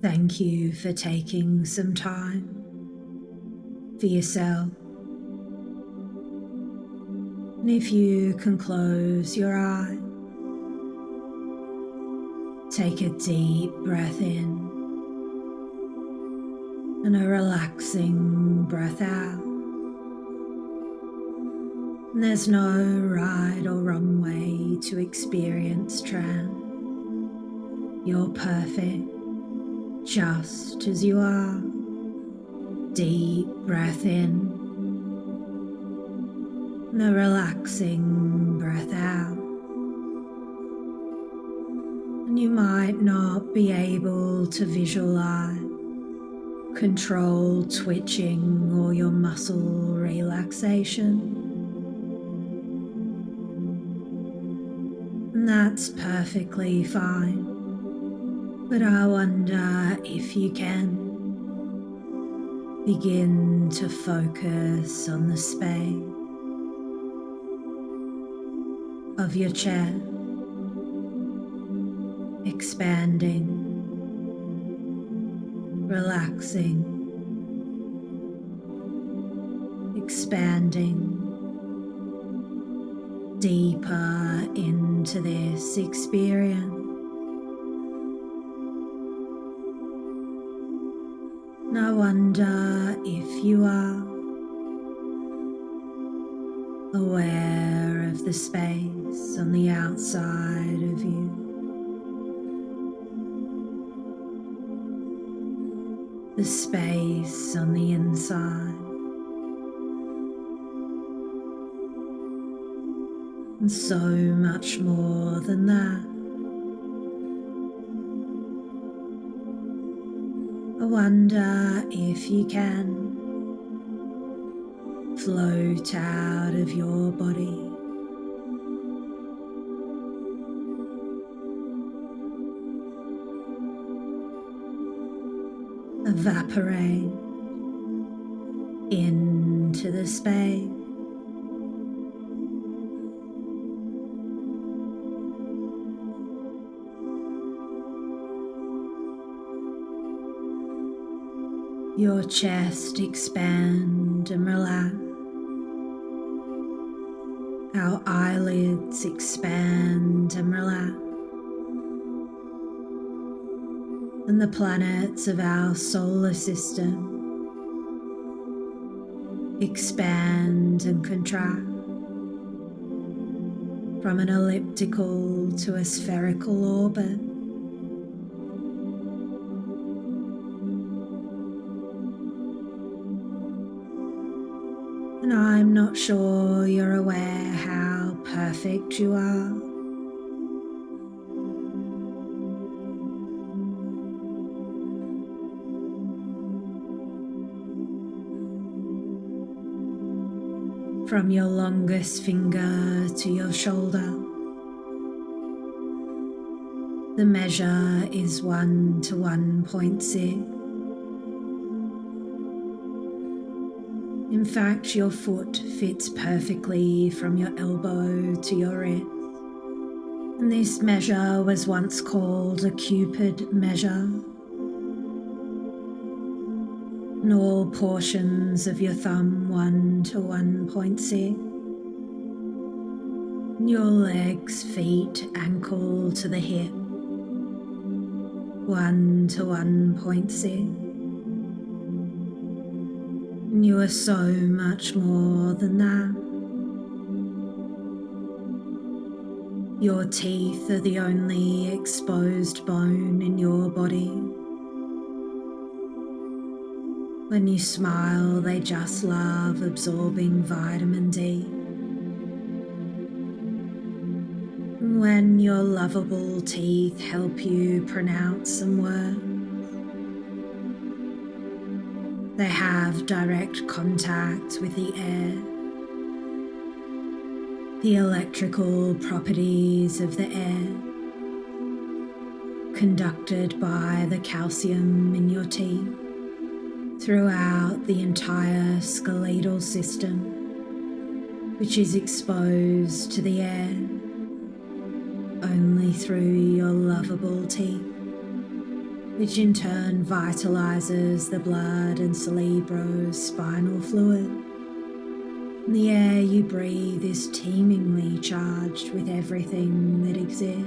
Thank you for taking some time for yourself. And if you can close your eyes, take a deep breath in and a relaxing breath out. And there's no right or wrong way to experience trance. You're perfect just as you are. Deep breath in and a relaxing breath out. And you might not be able to visualize, control twitching or your muscle relaxation. And that's perfectly fine. But I wonder if you can begin to focus on the space of your chest, expanding, relaxing, expanding deeper into this experience. And I wonder if you are aware of the space on the outside of you. The space on the inside. And so much more than that. I wonder if you can float out of your body. Evaporate into the space. Your chest expand and relax. Our eyelids expand and relax. And the planets of our solar system expand and contract from an elliptical to a spherical orbit. And I'm not sure you're aware how perfect you are. From your longest finger to your shoulder, the measure is 1 to 1.6. In fact, your foot fits perfectly from your elbow to your wrist. And this measure was once called a Cupid measure. And all portions of your thumb 1 to 1.6. And your legs, feet, ankle to the hip 1 to 1.6. And you are so much more than that. Your teeth are the only exposed bone in your body. When you smile, they just love absorbing vitamin D. And when your lovable teeth help you pronounce some words, they have direct contact with the air. The electrical properties of the air, conducted by the calcium in your teeth throughout the entire skeletal system, which is exposed to the air only through your lovable teeth. which in turn vitalizes the blood and cerebrospinal fluid. And the air you breathe is teemingly charged with everything that exists,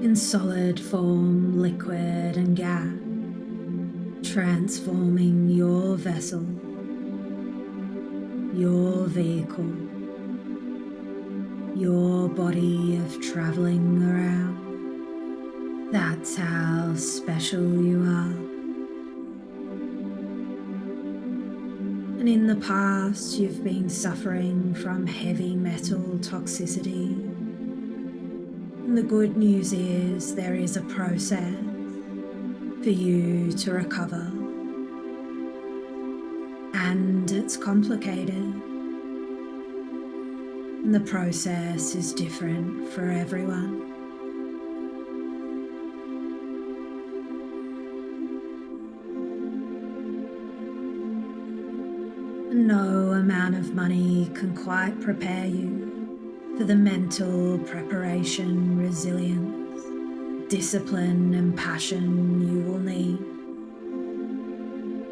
in solid form, liquid and gas, transforming your vessel, your vehicle, your body of traveling around. That's how special you are. And in the past, you've been suffering from heavy metal toxicity. And the good news is there is a process for you to recover. And it's complicated. And the process is different for everyone. No amount of money can quite prepare you for the mental preparation, resilience, discipline and passion you will need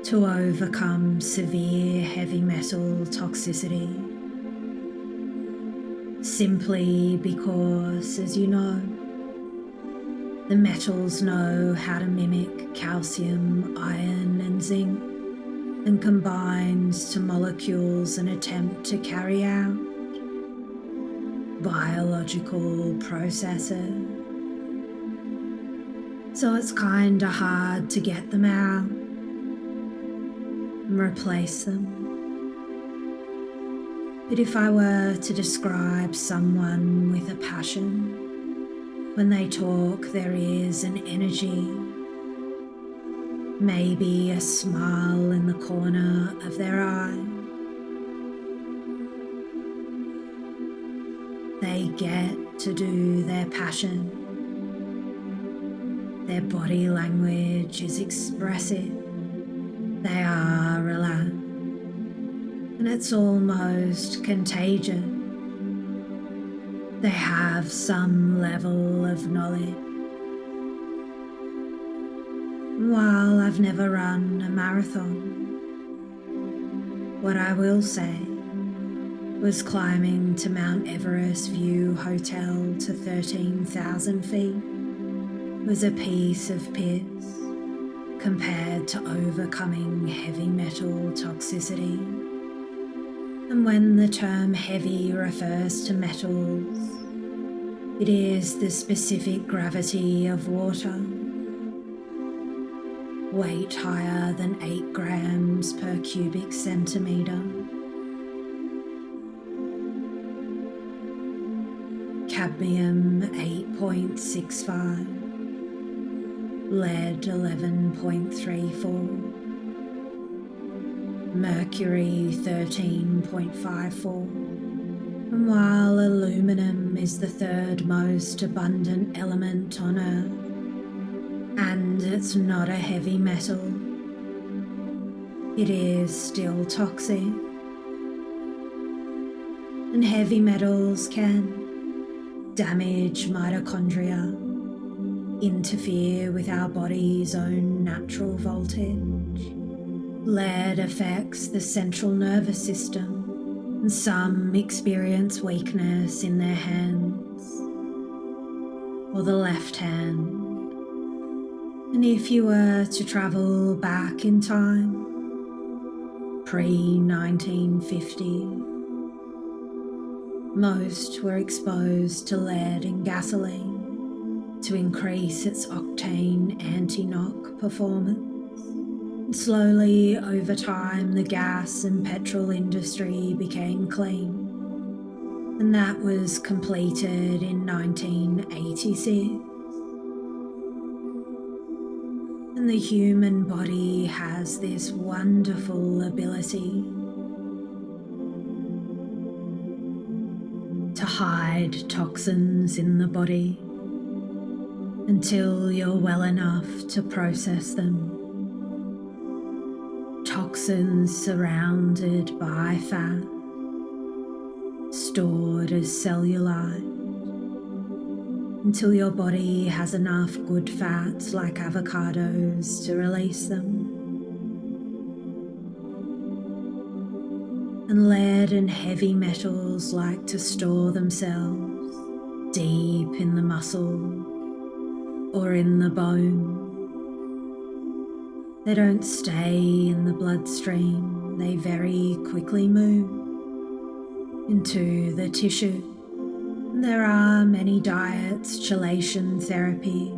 to overcome severe heavy metal toxicity. Simply because, as you know, the metals know how to mimic calcium, iron and zinc, and combines to molecules and attempt to carry out biological processes. So it's kinda hard to get them out and replace them. But if I were to describe someone with a passion, when they talk there is an energy, maybe a smile in the corner of their eye. They get to do their passion. Their body language is expressive. They are relaxed. And it's almost contagious. They have some level of knowledge. While I've never run a marathon, what I will say was climbing to Mount Everest View Hotel to 13,000 feet was a piece of piss compared to overcoming heavy metal toxicity. And when the term heavy refers to metals, it is the specific gravity of water, weight higher than 8 grams per cubic centimetre. Cadmium 8.65, lead 11.34, mercury 13.54, and while aluminum is the third most abundant element on Earth, and it's not a heavy metal, it is still toxic. And heavy metals can damage mitochondria, interfere with our body's own natural voltage. Lead affects the central nervous system, and some experience weakness in their hands or the left hand. And if you were to travel back in time, pre-1950, most were exposed to lead in gasoline to increase its octane anti-knock performance. And slowly over time, the gas and petrol industry became clean, and that was completed in 1986. And the human body has this wonderful ability to hide toxins in the body until you're well enough to process them. Toxins surrounded by fat, stored as cellulite, until your body has enough good fats like avocados to release them. And lead and heavy metals like to store themselves deep in the muscle or in the bone. They don't stay in the bloodstream, they very quickly move into the tissue. And there are many diets, chelation therapy,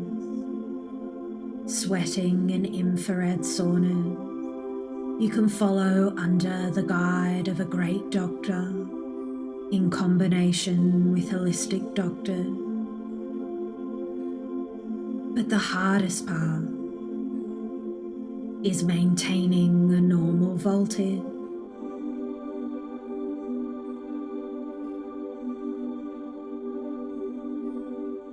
sweating and infrared saunas you can follow under the guide of a great doctor in combination with holistic doctors. But the hardest part is maintaining a normal voltage.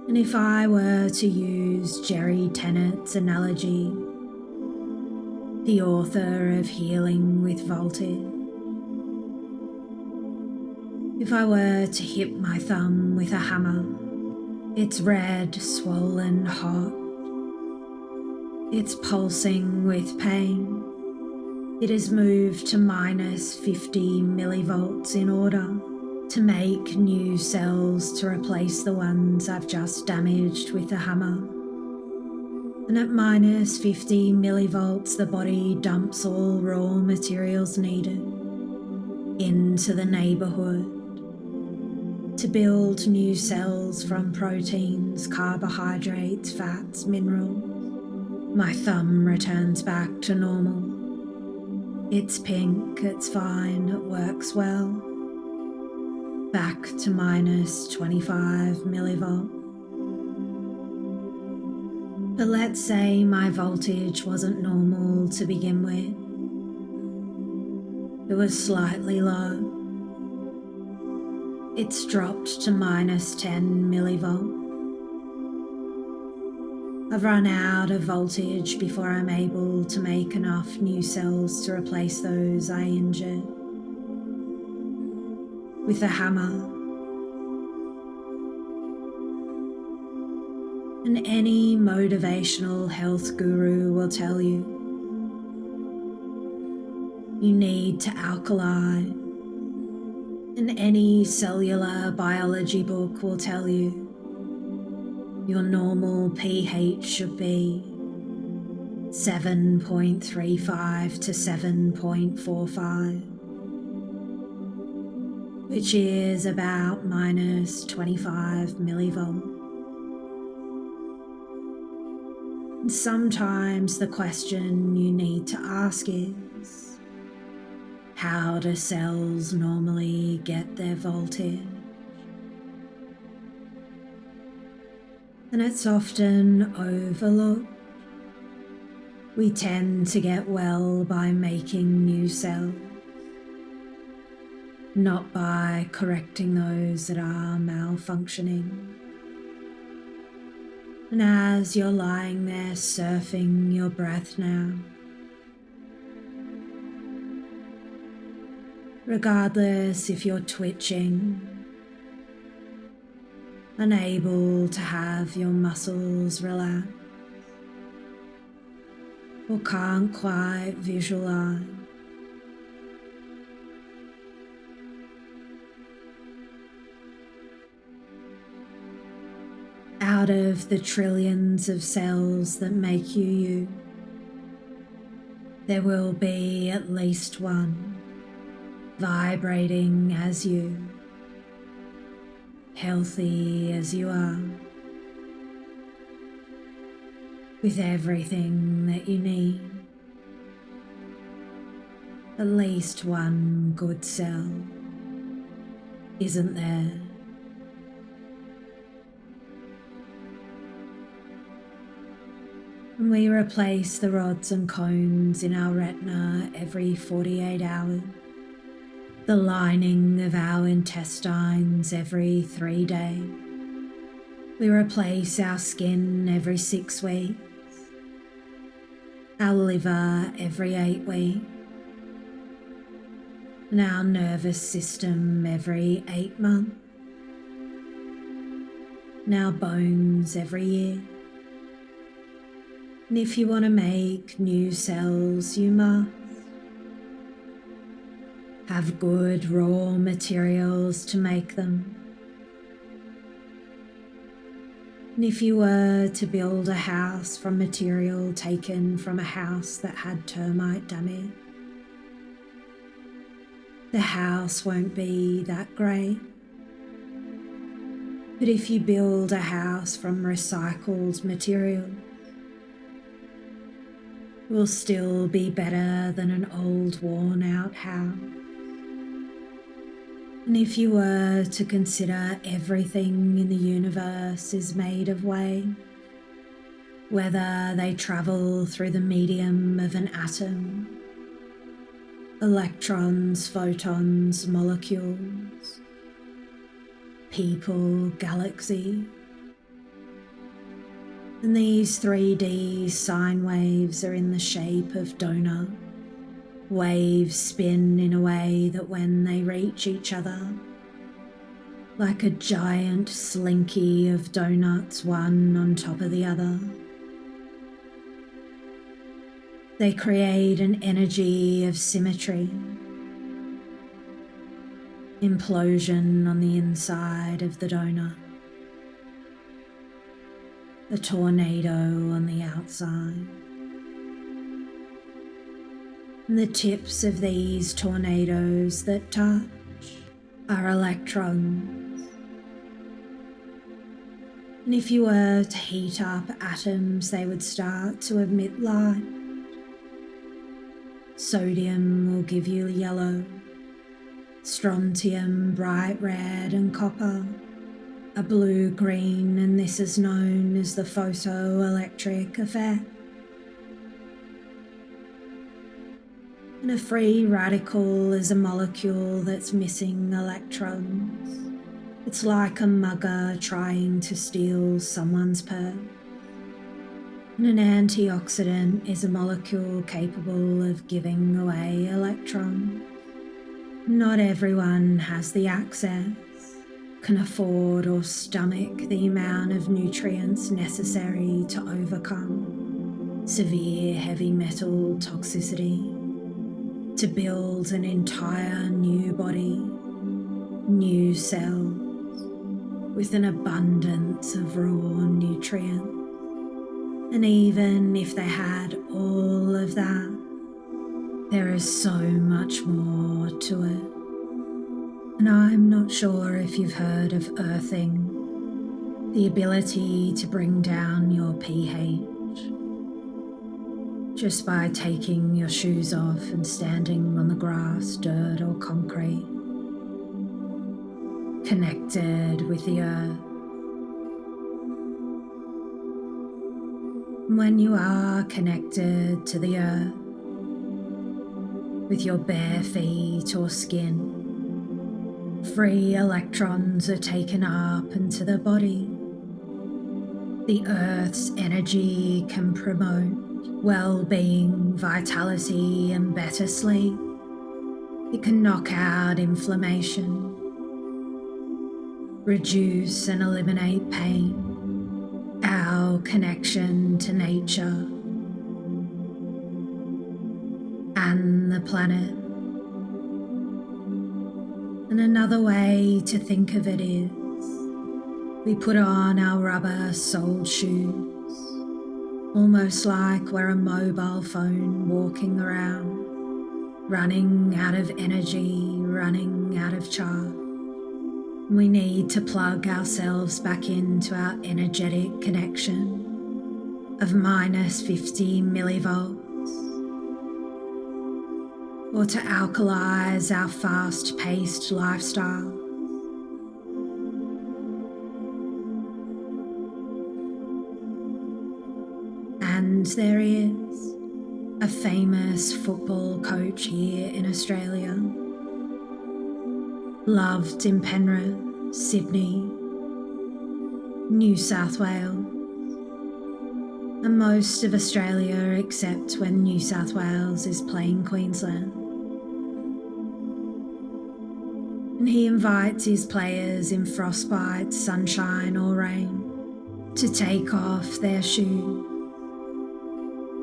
And if I were to use Jerry Tennett's analogy, the author of Healing with Voltage, if I were to hit my thumb with a hammer, it's red, swollen, hot. It's pulsing with pain. It has moved to minus 50 millivolts in order to make new cells to replace the ones I've just damaged with the hammer. And at minus 50 millivolts, the body dumps all raw materials needed into the neighborhood to build new cells from proteins, carbohydrates, fats, minerals. My thumb returns back to normal. It's pink, it's fine, it works well. Back to minus 25 millivolts. But let's say my voltage wasn't normal to begin with. It was slightly low. It's dropped to minus 10 millivolts. I've run out of voltage before I'm able to make enough new cells to replace those I injured. With a hammer. And any motivational health guru will tell you, you need to alkali. And any cellular biology book will tell you, your normal pH should be 7.35 to 7.45, which is about minus 25 millivolts. And sometimes the question you need to ask is, how do cells normally get their voltage? And it's often overlooked. We tend to get well by making new cells, not by correcting those that are malfunctioning. And as you're lying there surfing your breath now, regardless if you're twitching, unable to have your muscles relax, or can't quite visualize, out of the trillions of cells that make you you, there will be at least one vibrating as you, healthy as you are, with everything that you need. At least one good cell, isn't there? And we replace the rods and cones in our retina every 48 hours. The lining of our intestines every 3 days. We replace our skin every 6 weeks, our liver every 8 weeks, and our nervous system every 8 months. in our bones every year. And if you want to make new cells, you must have good raw materials to make them. And if you were to build a house from material taken from a house that had termite damage, the house won't be that great. But if you build a house from recycled material, it will still be better than an old worn-out house. And if you were to consider everything in the universe is made of waves, whether they travel through the medium of an atom, electrons, photons, molecules, people, galaxy, and these 3D sine waves are in the shape of donut. Waves spin in a way that when they reach each other, like a giant slinky of donuts one on top of the other, they create an energy of symmetry, implosion on the inside of the donut, a tornado on the outside. And the tips of these tornadoes that touch are electrons. And if you were to heat up atoms, they would start to emit light. Sodium will give you yellow, strontium bright red, and copper a blue-green, and this is known as the photoelectric effect. And a free radical is a molecule that's missing electrons. It's like a mugger trying to steal someone's purse. And an antioxidant is a molecule capable of giving away electrons. Not everyone has the access, can afford or stomach the amount of nutrients necessary to overcome severe heavy metal toxicity, to build an entire new body, new cells, with an abundance of raw nutrients. And even if they had all of that, there is so much more to it. And I'm not sure if you've heard of earthing, the ability to bring down your pH just by taking your shoes off and standing on the grass, dirt or concrete, connected with the earth. When you are connected to the earth, with your bare feet or skin, free electrons are taken up into the body. The earth's energy can promote well-being, vitality, and better sleep. It can knock out inflammation, reduce and eliminate pain, our connection to nature and the planet. And another way to think of it is, we put on our rubber soled shoes, almost like we're a mobile phone walking around, running out of energy, running out of charge. We need to plug ourselves back into our energetic connection of minus 50 millivolts, or to alkalize our fast-paced lifestyle. And there is a famous football coach here in Australia, loved in Penrith, Sydney, New South Wales, and most of Australia except when New South Wales is playing Queensland. And he invites his players in frostbite, sunshine or rain to take off their shoes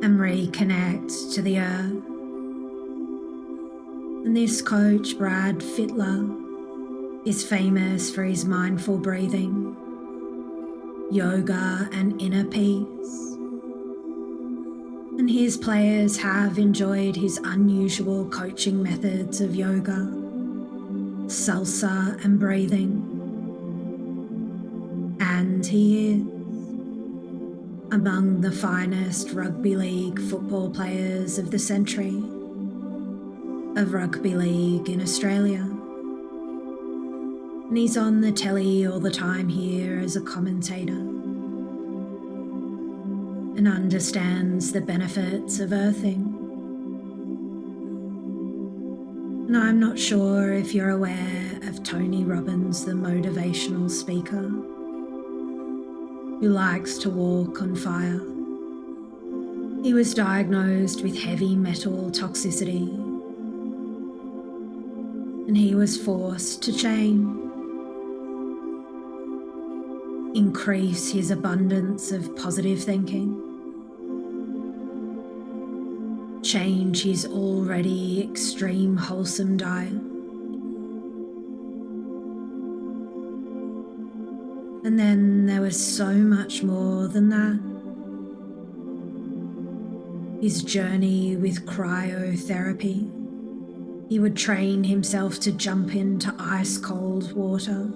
and reconnect to the earth. And this coach, Brad Fittler, is famous for his mindful breathing, yoga and inner peace. And his players have enjoyed his unusual coaching methods of yoga, salsa and breathing. And he is among the finest rugby league football players of the century, of rugby league in Australia. And he's on the telly all the time here as a commentator and understands the benefits of earthing. And I'm not sure if you're aware of Tony Robbins, the motivational speaker, who likes to walk on fire. He was diagnosed with heavy metal toxicity, and he was forced to change, increase his abundance of positive thinking, change his already extreme wholesome diet, and then there was so much more than that. His journey with cryotherapy. He would train himself to jump into ice-cold water.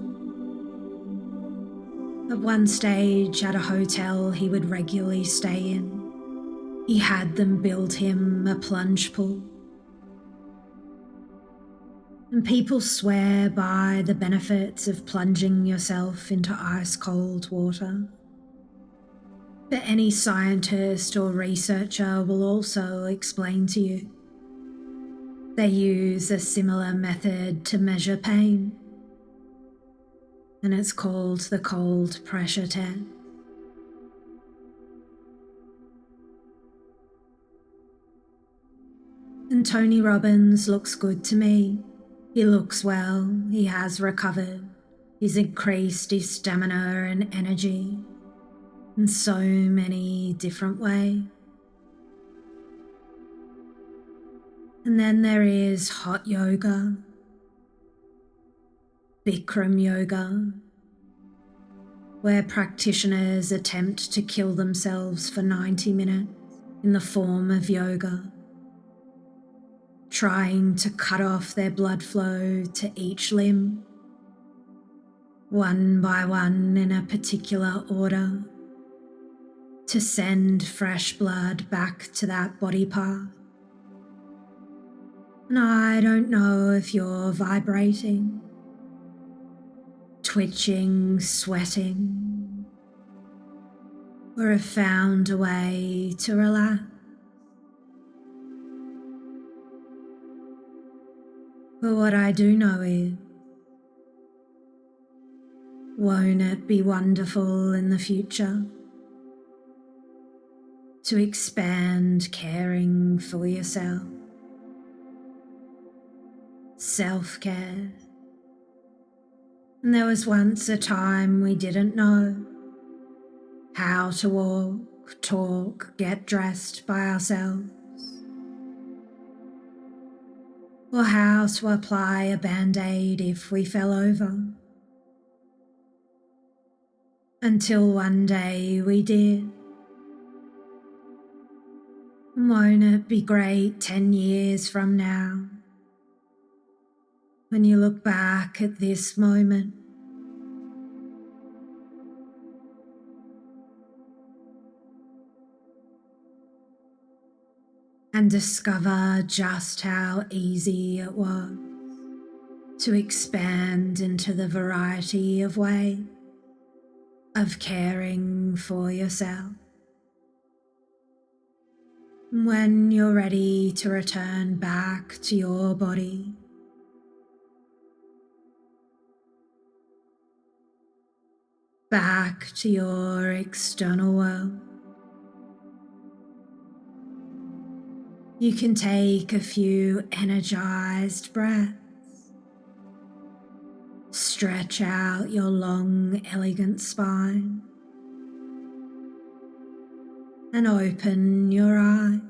At one stage, at a hotel he would regularly stay in, he had them build him a plunge pool. And people swear by the benefits of plunging yourself into ice-cold water. But any scientist or researcher will also explain to you. They use a similar method to measure pain, and it's called the cold pressure test. And Tony Robbins looks good to me. He looks well, he has recovered, he's increased his stamina and energy in so many different ways. And then there is hot yoga, Bikram yoga, where practitioners attempt to kill themselves for 90 minutes in the form of yoga, trying to cut off their blood flow to each limb, one by one in a particular order, to send fresh blood back to that body part. And I don't know if you're vibrating, twitching, sweating, or have found a way to relax. But what I do know is, won't it be wonderful in the future to expand caring for yourself? Self-care. And there was once a time we didn't know how to walk, talk, get dressed by ourselves, or how to apply a band-aid if we fell over. Until one day we did. Won't it be great 10 years from now, when you look back at this moment and discover just how easy it was to expand into the variety of ways of caring for yourself. When you're ready to return back to your body, back to your external world, you can take a few energized breaths, stretch out your long, elegant spine, and open your eyes.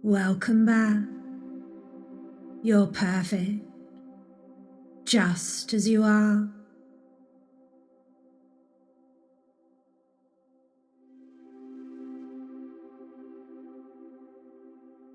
Welcome back. You're perfect, just as you are.